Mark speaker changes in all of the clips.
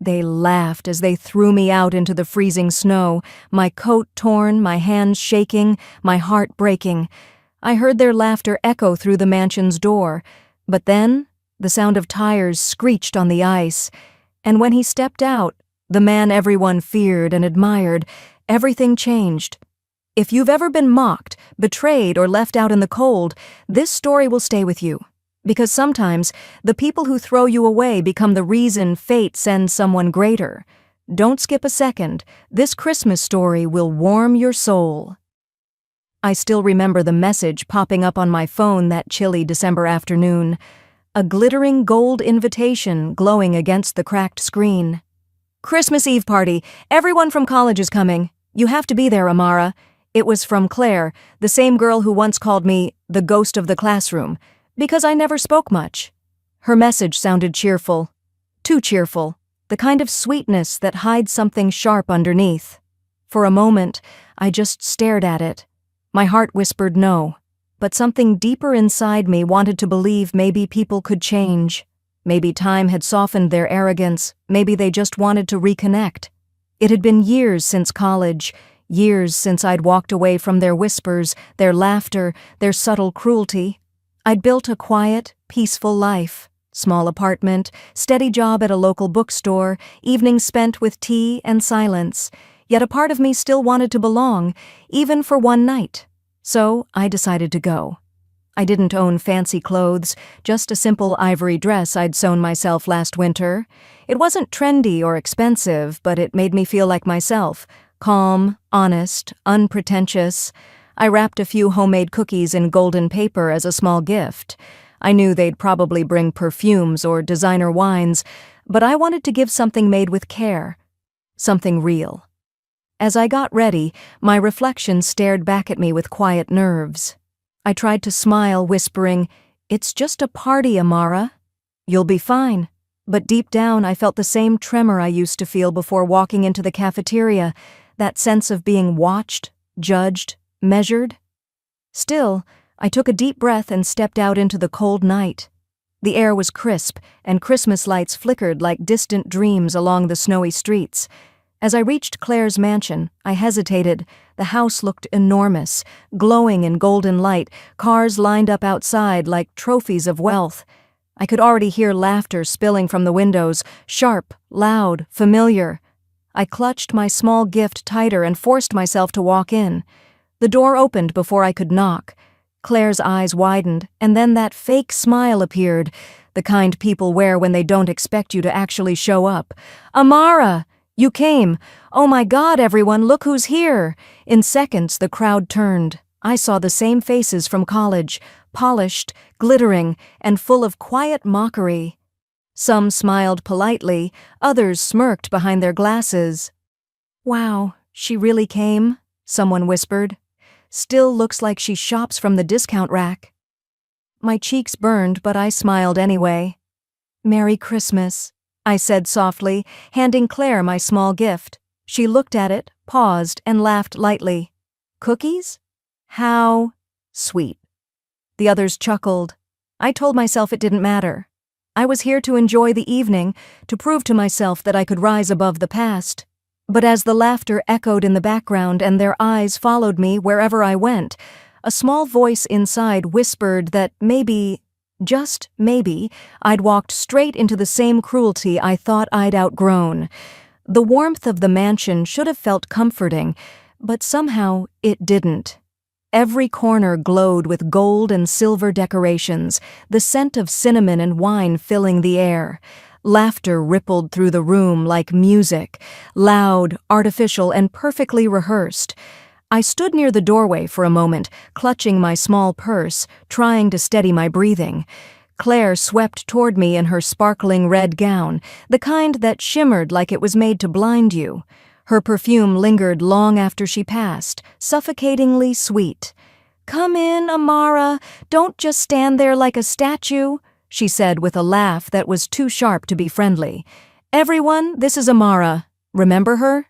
Speaker 1: They laughed as they threw me out into the freezing snow, my coat torn, my hands shaking, my heart breaking. I heard their laughter echo through the mansion's door, but then the sound of tires screeched on the ice, and when he stepped out, the man everyone feared and admired, everything changed. If you've ever been mocked, betrayed, or left out in the cold, this story will stay with you. Because sometimes, the people who throw you away become the reason fate sends someone greater. Don't skip a second. This Christmas story will warm your soul. I still remember the message popping up on my phone that chilly December afternoon. A glittering gold invitation glowing against the cracked screen. Christmas Eve party. Everyone from college is coming. You have to be there, Amara. It was from Claire, the same girl who once called me the ghost of the classroom, because I never spoke much. Her message sounded cheerful. Too cheerful. The kind of sweetness that hides something sharp underneath. For a moment, I just stared at it. My heart whispered no, but something deeper inside me wanted to believe maybe people could change. Maybe time had softened their arrogance, maybe they just wanted to reconnect. It had been years since college, years since I'd walked away from their whispers, their laughter, their subtle cruelty. I'd built a quiet, peaceful life. Small apartment, steady job at a local bookstore, evenings spent with tea and silence. Yet a part of me still wanted to belong, even for one night. So I decided to go. I didn't own fancy clothes, just a simple ivory dress I'd sewn myself last winter. It wasn't trendy or expensive, but it made me feel like myself. Calm, honest, unpretentious. I wrapped a few homemade cookies in golden paper as a small gift. I knew they'd probably bring perfumes or designer wines, but I wanted to give something made with care. Something real. As I got ready, my reflection stared back at me with quiet nerves. I tried to smile, whispering, "It's just a party, Amara. You'll be fine." But deep down, I felt the same tremor I used to feel before walking into the cafeteria, that sense of being watched, judged, measured. Still, I took a deep breath and stepped out into the cold night. The air was crisp, and Christmas lights flickered like distant dreams along the snowy streets. As I reached Claire's mansion, I hesitated. The house looked enormous, glowing in golden light, cars lined up outside like trophies of wealth. I could already hear laughter spilling from the windows, sharp, loud, familiar. I clutched my small gift tighter and forced myself to walk in. The door opened before I could knock. Claire's eyes widened, and then that fake smile appeared, the kind people wear when they don't expect you to actually show up. "Amara! You came! Oh my God, everyone, look who's here!" In seconds, the crowd turned. I saw the same faces from college, polished, glittering, and full of quiet mockery. Some smiled politely, others smirked behind their glasses. "Wow, she really came?" someone whispered. "Still looks like she shops from the discount rack." My cheeks burned, but I smiled anyway. "Merry Christmas," I said softly, handing Claire my small gift. She looked at it, paused, and laughed lightly. "Cookies? How sweet." The others chuckled. I told myself it didn't matter. I was here to enjoy the evening, to prove to myself that I could rise above the past. But as the laughter echoed in the background and their eyes followed me wherever I went, a small voice inside whispered that maybe, just maybe, I'd walked straight into the same cruelty I thought I'd outgrown. The warmth of the mansion should have felt comforting, but somehow it didn't. Every corner glowed with gold and silver decorations, the scent of cinnamon and wine filling the air. Laughter rippled through the room like music, loud, artificial, and perfectly rehearsed. I stood near the doorway for a moment, clutching my small purse, trying to steady my breathing. Claire swept toward me in her sparkling red gown, the kind that shimmered like it was made to blind you. Her perfume lingered long after she passed, suffocatingly sweet. "Come in, Amara. Don't just stand there like a statue," she said with a laugh that was too sharp to be friendly. "Everyone, this is Amara. Remember her?"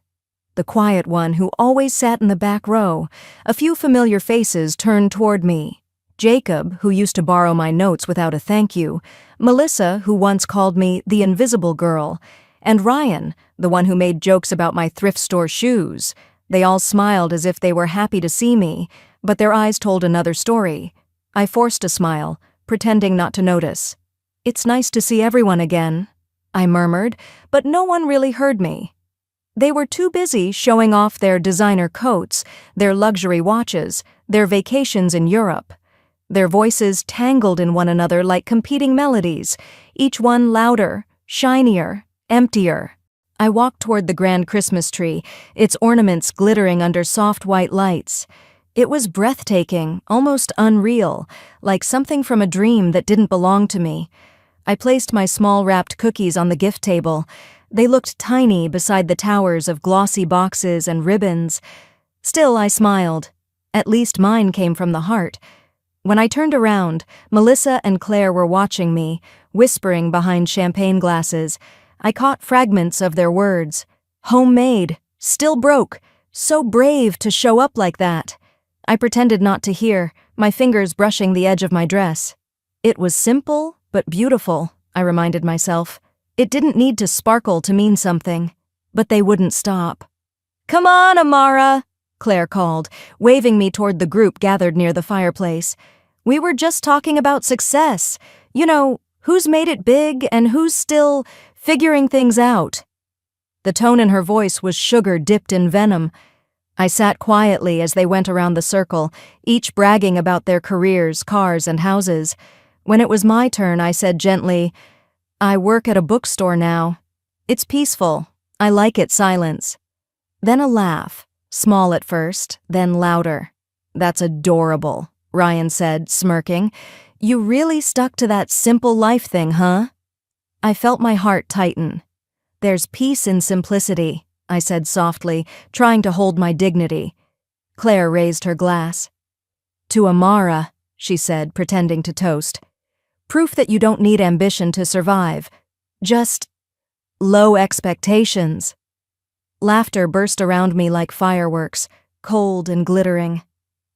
Speaker 1: The quiet one who always sat in the back row. A few familiar faces turned toward me. Jacob, who used to borrow my notes without a thank you. Melissa, who once called me the Invisible Girl. And Ryan, the one who made jokes about my thrift store shoes. They all smiled as if they were happy to see me, but their eyes told another story. I forced a smile, pretending not to notice. "It's nice to see everyone again," I murmured, but no one really heard me. They were too busy showing off their designer coats, their luxury watches, their vacations in Europe. Their voices tangled in one another like competing melodies, each one louder, shinier, emptier. I walked toward the grand Christmas tree, its ornaments glittering under soft white lights. It was breathtaking, almost unreal, like something from a dream that didn't belong to me. I placed my small wrapped cookies on the gift table. They looked tiny beside the towers of glossy boxes and ribbons. Still, I smiled. At least mine came from the heart. When I turned around, Melissa and Claire were watching me, whispering behind champagne glasses. I caught fragments of their words. Homemade, still broke, so brave to show up like that. I pretended not to hear, my fingers brushing the edge of my dress. It was simple, but beautiful, I reminded myself. It didn't need to sparkle to mean something. But they wouldn't stop. "Come on, Amara," Claire called, waving me toward the group gathered near the fireplace. "We were just talking about success. You know, who's made it big and who's still figuring things out." The tone in her voice was sugar dipped in venom. I sat quietly as they went around the circle, each bragging about their careers, cars, and houses. When it was my turn, I said gently, "I work at a bookstore now. It's peaceful. I like its silence." Then a laugh, small at first, then louder. "That's adorable," Ryan said, smirking. "You really stuck to that simple life thing, huh?" I felt my heart tighten. "There's peace in simplicity," I said softly, trying to hold my dignity. Claire raised her glass. "To Amara," she said, pretending to toast. "Proof that you don't need ambition to survive. Just low expectations." Laughter burst around me like fireworks, cold and glittering.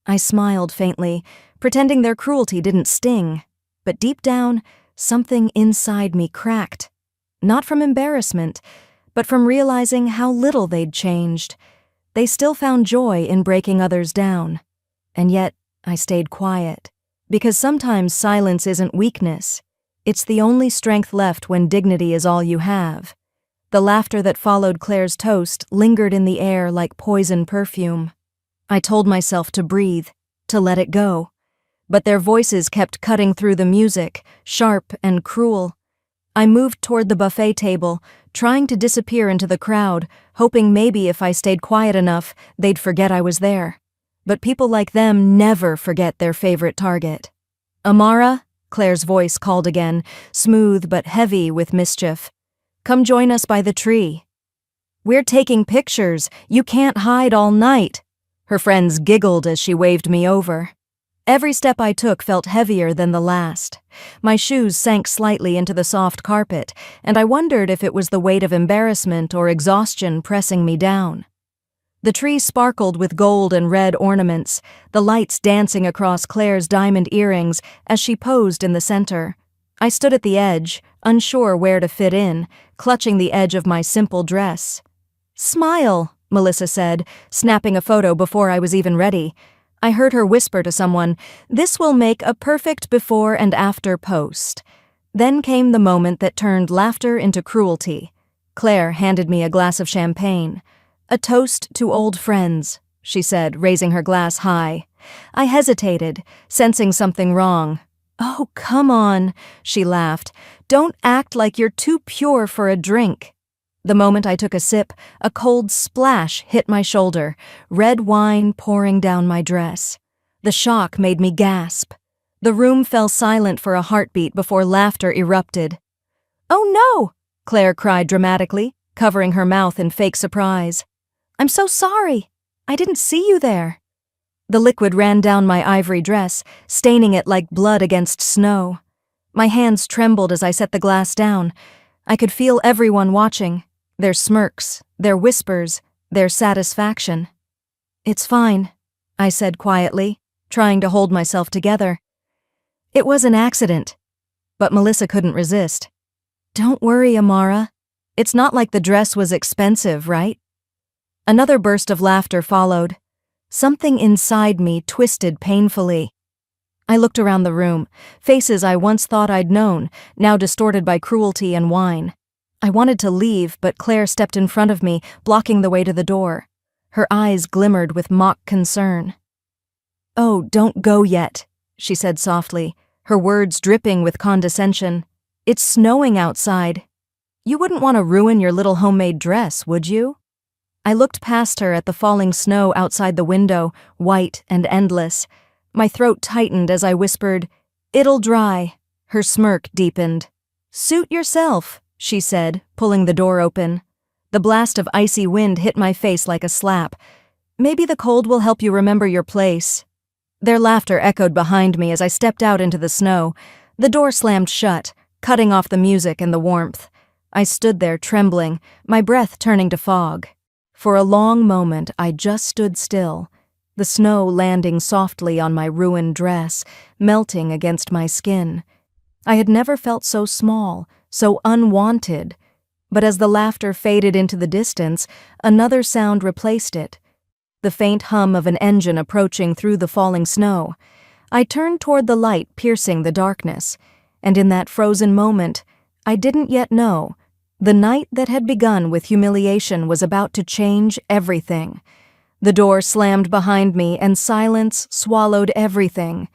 Speaker 1: I smiled faintly, pretending their cruelty didn't sting. But deep down, something inside me cracked. Not from embarrassment, but from realizing how little they'd changed. They still found joy in breaking others down. And yet, I stayed quiet. Because sometimes silence isn't weakness. It's the only strength left when dignity is all you have. The laughter that followed Claire's toast lingered in the air like poison perfume. I told myself to breathe, to let it go. But their voices kept cutting through the music, sharp and cruel. I moved toward the buffet table, trying to disappear into the crowd, hoping maybe if I stayed quiet enough, they'd forget I was there. But people like them never forget their favorite target. "Amara," Claire's voice called again, smooth but heavy with mischief. "Come join us by the tree." "We're taking pictures. You can't hide all night." Her friends giggled as she waved me over. Every step I took felt heavier than the last. My shoes sank slightly into the soft carpet, and I wondered if it was the weight of embarrassment or exhaustion pressing me down. The tree sparkled with gold and red ornaments, the lights dancing across Claire's diamond earrings as she posed in the center. I stood at the edge, unsure where to fit in, clutching the edge of my simple dress. "Smile," Melissa said, snapping a photo before I was even ready. I heard her whisper to someone, "This will make a perfect before and after post." Then came the moment that turned laughter into cruelty. Claire handed me a glass of champagne. "A toast to old friends," she said, raising her glass high. I hesitated, sensing something wrong. "Oh, come on," she laughed. "Don't act like you're too pure for a drink." The moment I took a sip, a cold splash hit my shoulder, red wine pouring down my dress. The shock made me gasp. The room fell silent for a heartbeat before laughter erupted. "Oh no!" Claire cried dramatically, covering her mouth in fake surprise. "I'm so sorry. I didn't see you there." The liquid ran down my ivory dress, staining it like blood against snow. My hands trembled as I set the glass down. I could feel everyone watching. Their smirks, their whispers, their satisfaction. "It's fine," I said quietly, trying to hold myself together. "It was an accident." But Melissa couldn't resist. "Don't worry, Amara." It's not like the dress was expensive, right? Another burst of laughter followed. Something inside me twisted painfully. I looked around the room, faces I once thought I'd known, now distorted by cruelty and wine. I wanted to leave, but Claire stepped in front of me, blocking the way to the door. Her eyes glimmered with mock concern. "Oh, don't go yet," she said softly, her words dripping with condescension. "It's snowing outside. You wouldn't want to ruin your little homemade dress, would you?" I looked past her at the falling snow outside the window, white and endless. My throat tightened as I whispered, "It'll dry." Her smirk deepened. "Suit yourself," she said, pulling the door open. The blast of icy wind hit my face like a slap. "Maybe the cold will help you remember your place." Their laughter echoed behind me as I stepped out into the snow. The door slammed shut, cutting off the music and the warmth. I stood there trembling, my breath turning to fog. For a long moment I just stood still, the snow landing softly on my ruined dress, melting against my skin. I had never felt so small, so unwanted. But as the laughter faded into the distance, another sound replaced it. The faint hum of an engine approaching through the falling snow. I turned toward the light piercing the darkness, and in that frozen moment, I didn't yet know. The night that had begun with humiliation was about to change everything. The door slammed behind me and silence swallowed everything.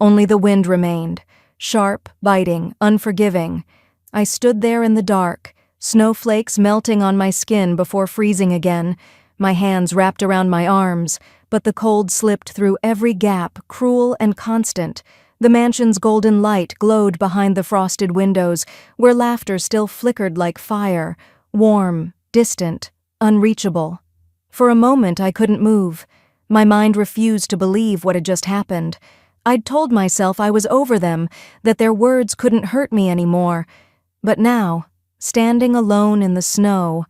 Speaker 1: Only the wind remained, sharp, biting, unforgiving. I stood there in the dark, snowflakes melting on my skin before freezing again, my hands wrapped around my arms, but the cold slipped through every gap, cruel and constant. The mansion's golden light glowed behind the frosted windows, where laughter still flickered like fire, warm, distant, unreachable. For a moment I couldn't move. My mind refused to believe what had just happened. I'd told myself I was over them, that their words couldn't hurt me anymore. But now, standing alone in the snow,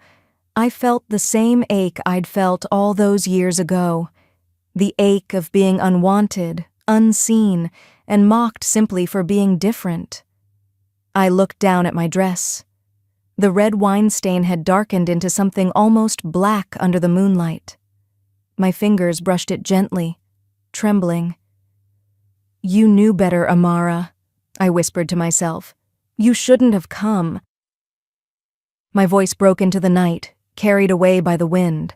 Speaker 1: I felt the same ache I'd felt all those years ago. The ache of being unwanted, unseen, and mocked simply for being different. I looked down at my dress. The red wine stain had darkened into something almost black under the moonlight. My fingers brushed it gently, trembling. "You knew better, Amara," I whispered to myself. "You shouldn't have come." My voice broke into the night, carried away by the wind.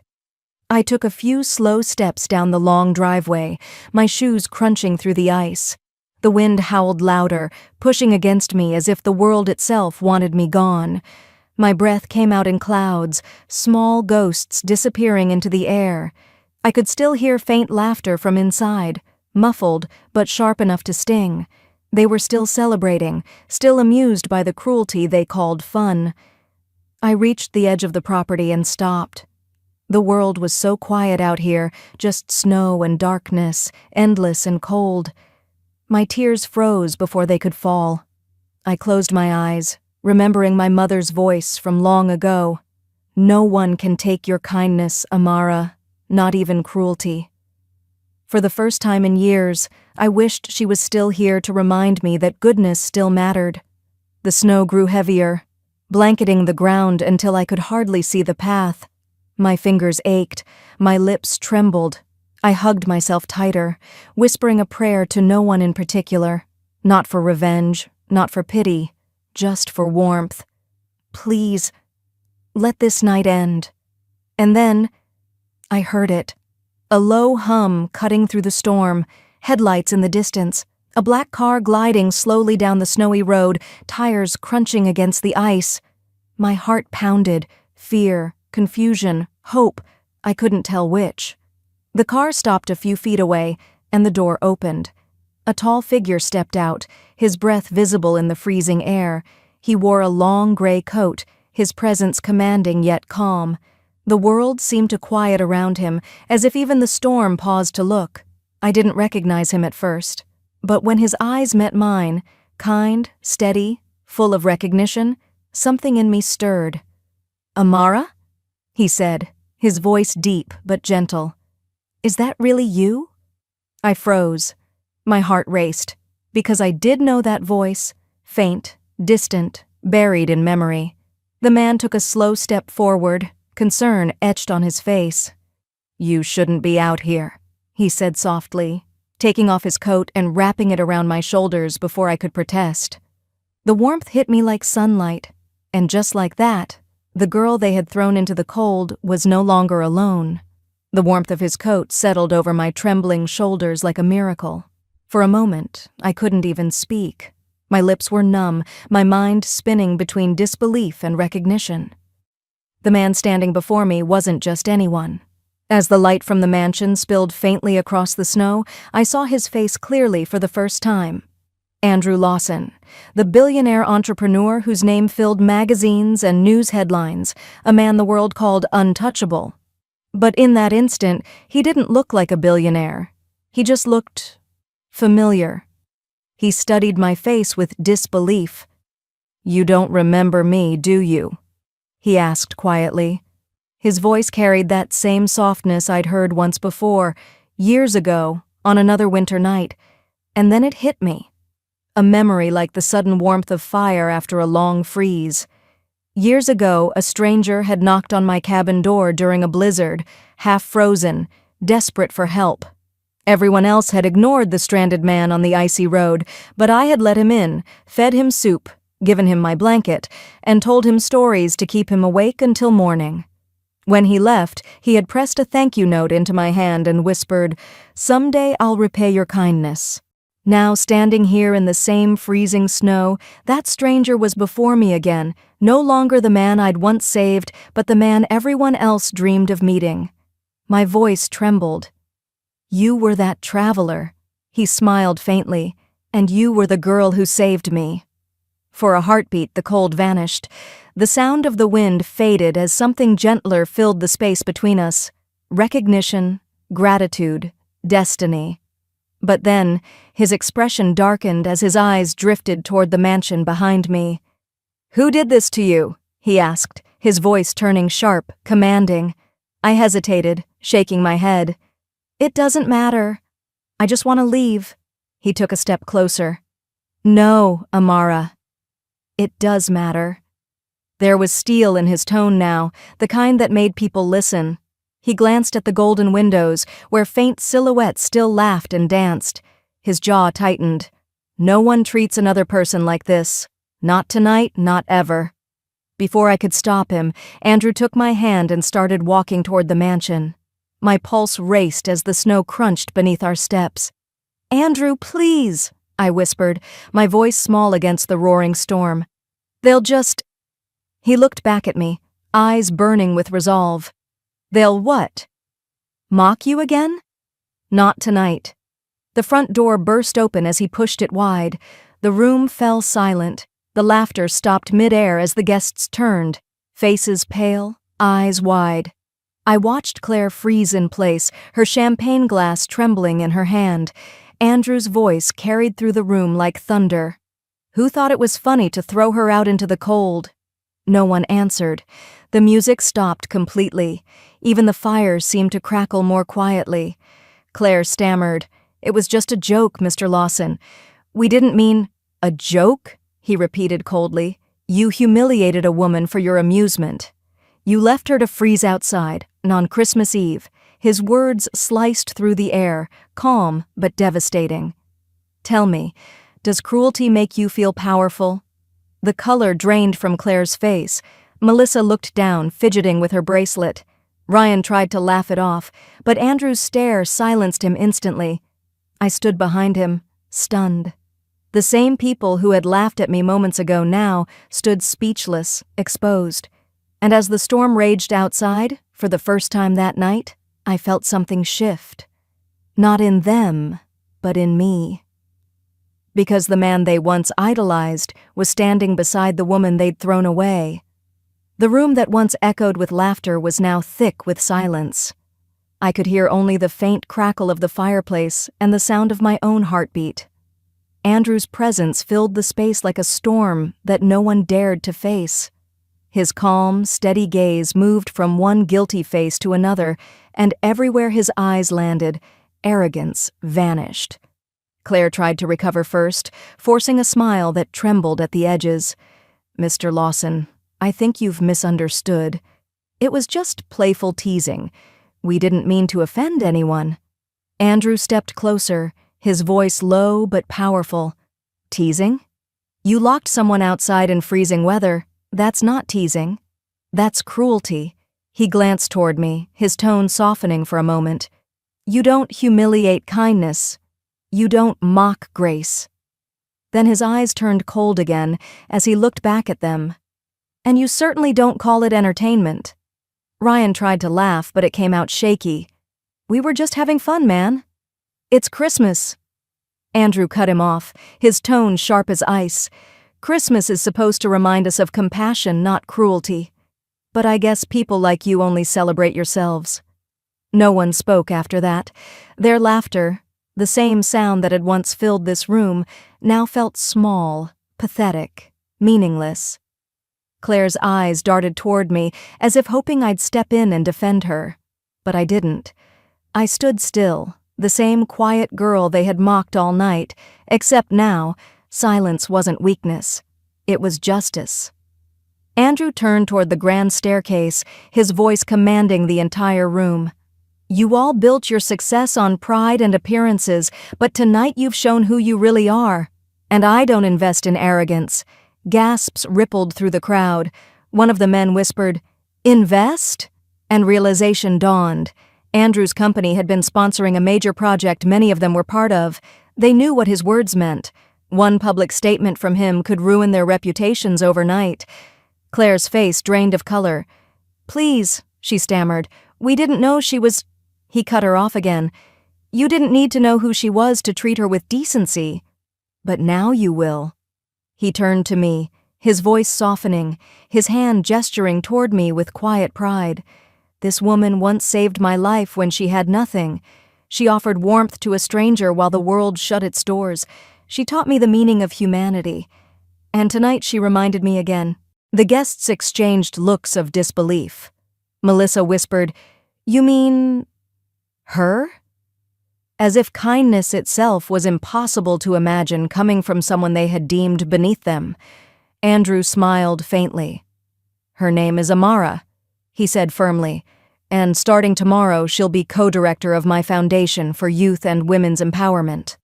Speaker 1: I took a few slow steps down the long driveway, my shoes crunching through the ice. The wind howled louder, pushing against me as if the world itself wanted me gone. My breath came out in clouds, small ghosts disappearing into the air. I could still hear faint laughter from inside, muffled but sharp enough to sting. They were still celebrating, still amused by the cruelty they called fun. I reached the edge of the property and stopped. The world was so quiet out here, just snow and darkness, endless and cold. My tears froze before they could fall. I closed my eyes, remembering my mother's voice from long ago. "No one can take your kindness, Amara, not even cruelty." For the first time in years, I wished she was still here to remind me that goodness still mattered. The snow grew heavier, blanketing the ground until I could hardly see the path. My fingers ached, my lips trembled. I hugged myself tighter, whispering a prayer to no one in particular. Not for revenge, not for pity, just for warmth. "Please, let this night end." And then, I heard it. A low hum cutting through the storm, headlights in the distance, a black car gliding slowly down the snowy road, tires crunching against the ice. My heart pounded, fear, confusion, hope, I couldn't tell which. The car stopped a few feet away, and the door opened. A tall figure stepped out, his breath visible in the freezing air. He wore a long gray coat, his presence commanding yet calm. The world seemed to quiet around him, as if even the storm paused to look. I didn't recognize him at first, but when his eyes met mine, kind, steady, full of recognition, something in me stirred. "Amara?" he said, his voice deep but gentle. "Is that really you?" I froze. My heart raced, because I did know that voice, faint, distant, buried in memory. The man took a slow step forward, concern etched on his face. "You shouldn't be out here," he said softly, taking off his coat and wrapping it around my shoulders before I could protest. The warmth hit me like sunlight, and just like that, the girl they had thrown into the cold was no longer alone. The warmth of his coat settled over my trembling shoulders like a miracle. For a moment, I couldn't even speak. My lips were numb, my mind spinning between disbelief and recognition. The man standing before me wasn't just anyone. As the light from the mansion spilled faintly across the snow, I saw his face clearly for the first time. Andrew Lawson, the billionaire entrepreneur whose name filled magazines and news headlines, a man the world called untouchable. But in that instant, he didn't look like a billionaire. He just looked familiar. He studied my face with disbelief. "You don't remember me, do you?" he asked quietly. His voice carried that same softness I'd heard once before, years ago, on another winter night, and then it hit me. A memory like the sudden warmth of fire after a long freeze. Years ago, a stranger had knocked on my cabin door during a blizzard, half frozen, desperate for help. Everyone else had ignored the stranded man on the icy road, but I had let him in, fed him soup, given him my blanket, and told him stories to keep him awake until morning. When he left, he had pressed a thank you note into my hand and whispered, "Someday I'll repay your kindness." Now, standing here in the same freezing snow, that stranger was before me again, no longer the man I'd once saved, but the man everyone else dreamed of meeting. My voice trembled. "You were that traveler," he smiled faintly, "and you were the girl who saved me." For a heartbeat, the cold vanished. The sound of the wind faded as something gentler filled the space between us. Recognition, gratitude, destiny. But then, his expression darkened as his eyes drifted toward the mansion behind me. "Who did this to you?" he asked, his voice turning sharp, commanding. I hesitated, shaking my head. "It doesn't matter. I just want to leave." He took a step closer. "No, Amara. It does matter." There was steel in his tone now, the kind that made people listen. He glanced at the golden windows, where faint silhouettes still laughed and danced. His jaw tightened. "No one treats another person like this. Not tonight, not ever." Before I could stop him, Andrew took my hand and started walking toward the mansion. My pulse raced as the snow crunched beneath our steps. "Andrew, please," I whispered, my voice small against the roaring storm. "They'll just—" He looked back at me, eyes burning with resolve. "They'll what? Mock you again?" "Not tonight." The front door burst open as he pushed it wide. The room fell silent. The laughter stopped mid-air as the guests turned, faces pale, eyes wide. I watched Claire freeze in place, her champagne glass trembling in her hand. Andrew's voice carried through the room like thunder. "Who thought it was funny to throw her out into the cold?" No one answered. The music stopped completely. Even the fires seemed to crackle more quietly. Claire stammered, "It was just a joke, Mr. Lawson. We didn't mean—" "A joke?" he repeated coldly. "You humiliated a woman for your amusement. You left her to freeze outside, and on Christmas Eve." His words sliced through the air, calm but devastating. "Tell me, does cruelty make you feel powerful?" The color drained from Claire's face. Melissa looked down, fidgeting with her bracelet. Ryan tried to laugh it off, but Andrew's stare silenced him instantly. I stood behind him, stunned. The same people who had laughed at me moments ago now stood speechless, exposed. And as the storm raged outside, for the first time that night, I felt something shift. Not in them, but in me. Because the man they once idolized was standing beside the woman they'd thrown away. The room that once echoed with laughter was now thick with silence. I could hear only the faint crackle of the fireplace and the sound of my own heartbeat. Andrew's presence filled the space like a storm that no one dared to face. His calm, steady gaze moved from one guilty face to another, and everywhere his eyes landed, arrogance vanished. Claire tried to recover first, forcing a smile that trembled at the edges. "Mr. Lawson, I think you've misunderstood. It was just playful teasing. We didn't mean to offend anyone." Andrew stepped closer, his voice low but powerful. "Teasing? You locked someone outside in freezing weather. That's not teasing. That's cruelty." He glanced toward me, his tone softening for a moment. "You don't humiliate kindness. You don't mock grace." Then his eyes turned cold again as he looked back at them. "And you certainly don't call it entertainment." Ryan tried to laugh, but it came out shaky. "We were just having fun, man. It's Christmas." Andrew cut him off, his tone sharp as ice. "Christmas is supposed to remind us of compassion, not cruelty. But I guess people like you only celebrate yourselves." No one spoke after that. Their laughter, the same sound that had once filled this room, now felt small, pathetic, meaningless. Claire's eyes darted toward me, as if hoping I'd step in and defend her. But I didn't. I stood still, the same quiet girl they had mocked all night, except now, silence wasn't weakness. It was justice. Andrew turned toward the grand staircase, his voice commanding the entire room. "You all built your success on pride and appearances, but tonight you've shown who you really are. And I don't invest in arrogance." Gasps rippled through the crowd. One of the men whispered, "Invest?" And realization dawned. Andrew's company had been sponsoring a major project many of them were part of. They knew what his words meant. One public statement from him could ruin their reputations overnight. Claire's face drained of color. "Please," she stammered, "we didn't know she was—" He cut her off again. "You didn't need to know who she was to treat her with decency. But now you will." He turned to me, his voice softening, his hand gesturing toward me with quiet pride. "This woman once saved my life when she had nothing. She offered warmth to a stranger while the world shut its doors. She taught me the meaning of humanity. And tonight she reminded me again." The guests exchanged looks of disbelief. Melissa whispered, "You mean her?" As if kindness itself was impossible to imagine coming from someone they had deemed beneath them. Andrew smiled faintly. "Her name is Amara," he said firmly, "and starting tomorrow she'll be co-director of my foundation for youth and women's empowerment."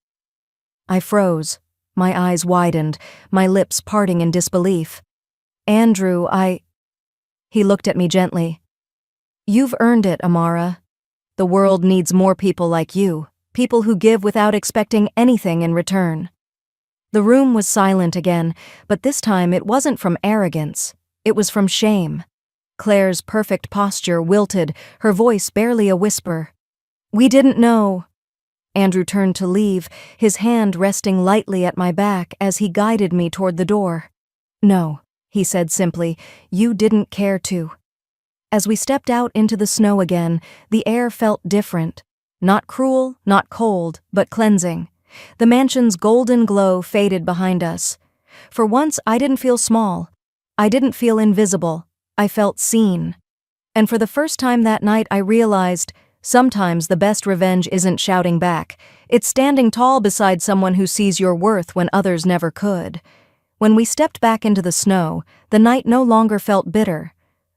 Speaker 1: I froze, my eyes widened, my lips parting in disbelief. "Andrew, He looked at me gently. "You've earned it, Amara. The world needs more people like you, people who give without expecting anything in return." The room was silent again, but this time it wasn't from arrogance. It was from shame. Claire's perfect posture wilted, her voice barely a whisper. "We didn't know." Andrew turned to leave, his hand resting lightly at my back as he guided me toward the door. "No," he said simply, "you didn't care to." As we stepped out into the snow again, the air felt different. Not cruel, not cold, but cleansing. The mansion's golden glow faded behind us. For once, I didn't feel small. I didn't feel invisible. I felt seen. And for the first time that night, I realized sometimes the best revenge isn't shouting back. It's standing tall beside someone who sees your worth when others never could. When we stepped back into the snow, the night no longer felt bitter.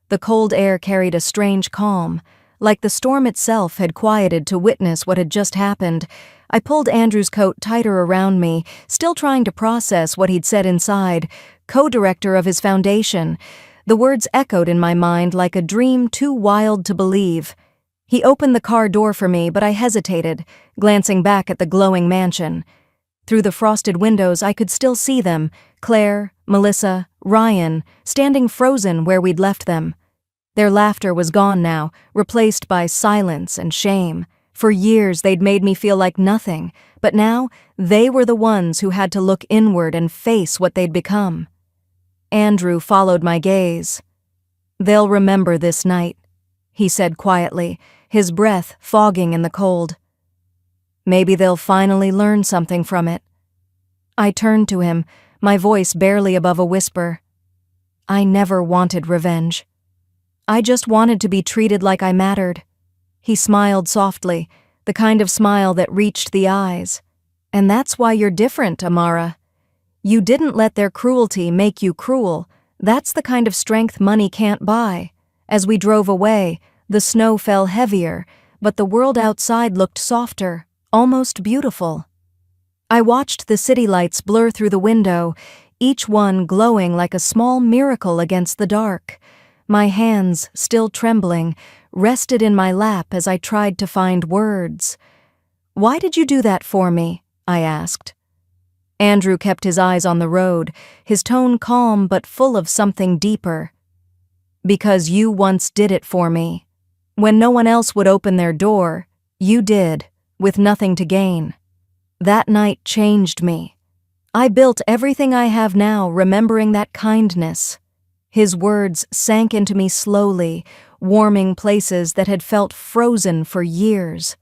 Speaker 1: The cold air carried a strange calm, like the storm itself had quieted to witness what had just happened. I pulled Andrew's coat tighter around me, still trying to process what he'd said inside. Co-director of his foundation. The words echoed in my mind like a dream too wild to believe. He opened the car door for me, but I hesitated, glancing back at the glowing mansion. Through the frosted windows, I could still see them, Claire, Melissa, Ryan, standing frozen where we'd left them. Their laughter was gone now, replaced by silence and shame. For years, they'd made me feel like nothing, but now they were the ones who had to look inward and face what they'd become. Andrew followed my gaze. "They'll remember this night," he said quietly, his breath fogging in the cold. "Maybe they'll finally learn something from it." I turned to him, my voice barely above a whisper. "I never wanted revenge. I just wanted to be treated like I mattered." He smiled softly, the kind of smile that reached the eyes. "And that's why you're different, Amara. You didn't let their cruelty make you cruel. That's the kind of strength money can't buy. As we drove away, the snow fell heavier, but the world outside looked softer, almost beautiful. I watched the city lights blur through the window, each one glowing like a small miracle against the dark. My hands, still trembling, rested in my lap as I tried to find words. "Why did you do that for me?" I asked. Andrew kept his eyes on the road, his tone calm but full of something deeper. "Because you once did it for me. When no one else would open their door, you did, with nothing to gain. That night changed me. I built everything I have now remembering that kindness." His words sank into me slowly, warming places that had felt frozen for years.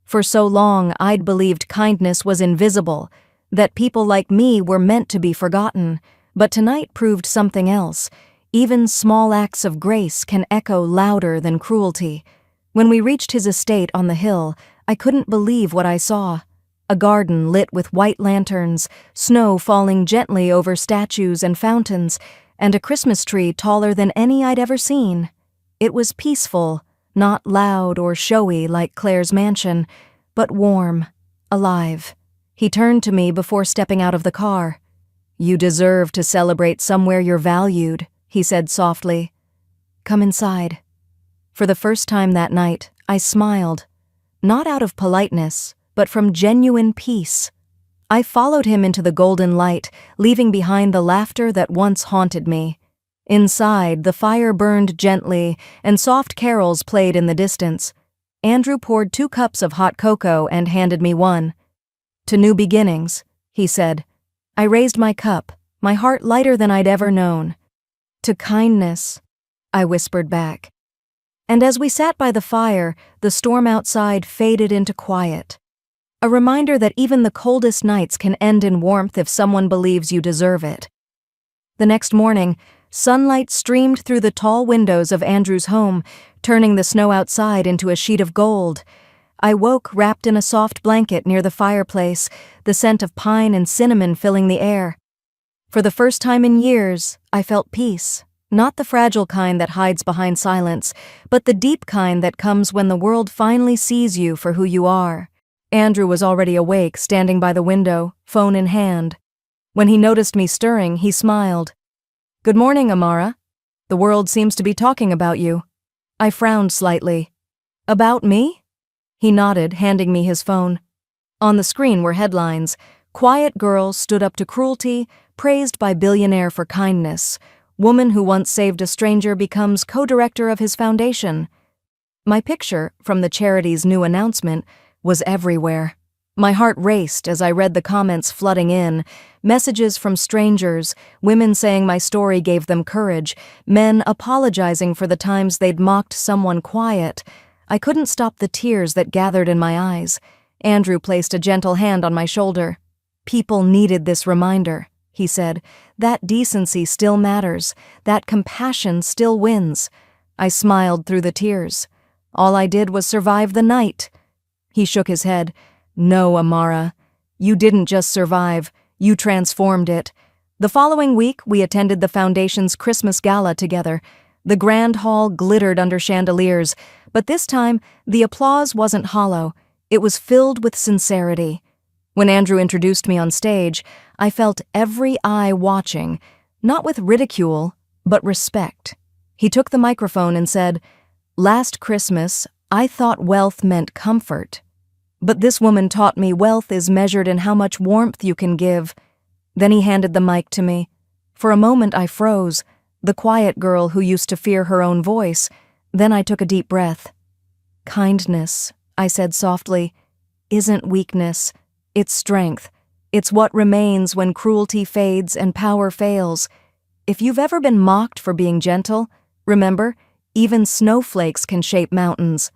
Speaker 1: For so long I'd believed kindness was invisible, that people like me were meant to be forgotten, but tonight proved something else. Even small acts of grace can echo louder than cruelty. When we reached his estate on the hill, I couldn't believe what I saw. A garden lit with white lanterns, snow falling gently over statues and fountains, and a Christmas tree taller than any I'd ever seen. It was peaceful, not loud or showy like Claire's mansion, but warm, alive. He turned to me before stepping out of the car. "You deserve to celebrate somewhere you're valued," he said softly. "Come inside." For the first time that night, I smiled, not out of politeness, but from genuine peace. I followed him into the golden light, leaving behind the laughter that once haunted me. Inside, the fire burned gently, and soft carols played in the distance. Andrew poured 2 cups of hot cocoa and handed me one. "To new beginnings," he said. I raised my cup, my heart lighter than I'd ever known. "To kindness," I whispered back. And as we sat by the fire, the storm outside faded into quiet. A reminder that even the coldest nights can end in warmth if someone believes you deserve it. The next morning, sunlight streamed through the tall windows of Andrew's home, turning the snow outside into a sheet of gold. I woke wrapped in a soft blanket near the fireplace, the scent of pine and cinnamon filling the air. For the first time in years, I felt peace, not the fragile kind that hides behind silence, but the deep kind that comes when the world finally sees you for who you are. Andrew was already awake, standing by the window, phone in hand. When he noticed me stirring, he smiled. "Good morning, Amara. The world seems to be talking about you." I frowned slightly. "About me?" He nodded, handing me his phone. On the screen were headlines: "Quiet girl stood up to cruelty, praised by billionaire for kindness. Woman who once saved a stranger becomes co-director of his foundation." My picture, from the charity's new announcement, was everywhere. My heart raced as I read the comments flooding in, messages from strangers, women saying my story gave them courage, men apologizing for the times they'd mocked someone quiet. I couldn't stop the tears that gathered in my eyes. Andrew placed a gentle hand on my shoulder. "People needed this reminder," he said. "That decency still matters. That compassion still wins." I smiled through the tears. All I did was survive the night. He shook his head. "No, Amara. You didn't just survive. You transformed it." The following week, we attended the Foundation's Christmas Gala together. The grand hall glittered under chandeliers, but this time, the applause wasn't hollow. It was filled with sincerity. When Andrew introduced me on stage, I felt every eye watching, not with ridicule, but respect. He took the microphone and said, "Last Christmas, I thought wealth meant comfort. But this woman taught me wealth is measured in how much warmth you can give." Then he handed the mic to me. For a moment I froze, the quiet girl who used to fear her own voice. Then I took a deep breath. "Kindness," I said softly, "isn't weakness. It's strength. It's what remains when cruelty fades and power fails. If you've ever been mocked for being gentle, remember, even snowflakes can shape mountains."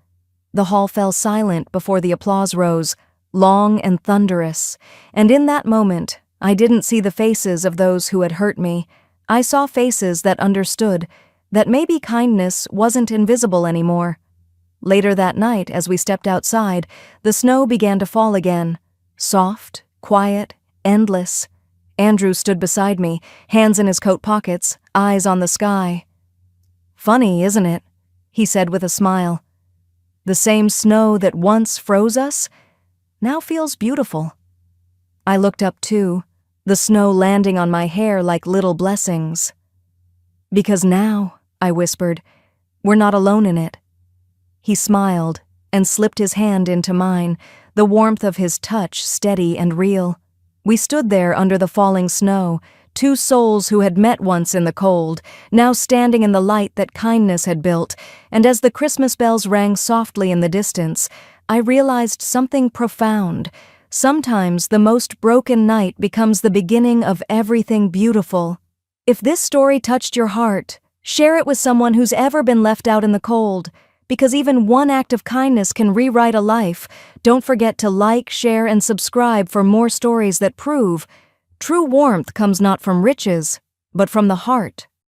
Speaker 1: The hall fell silent before the applause rose, long and thunderous, and in that moment, I didn't see the faces of those who had hurt me. I saw faces that understood, that maybe kindness wasn't invisible anymore. Later that night, as we stepped outside, the snow began to fall again. Soft, quiet, endless. Andrew stood beside me, hands in his coat pockets, eyes on the sky. "Funny, isn't it?" he said with a smile. "The same snow that once froze us now feels beautiful." I looked up too, the snow landing on my hair like little blessings. "Because now," I whispered, "we're not alone in it." He smiled and slipped his hand into mine, the warmth of his touch steady and real. We stood there under the falling snow, two souls who had met once in the cold, now standing in the light that kindness had built, and as the Christmas bells rang softly in the distance, I realized something profound. Sometimes the most broken night becomes the beginning of everything beautiful. If this story touched your heart, share it with someone who's ever been left out in the cold, because even one act of kindness can rewrite a life. Don't forget to like, share, and subscribe for more stories that prove true warmth comes not from riches, but from the heart.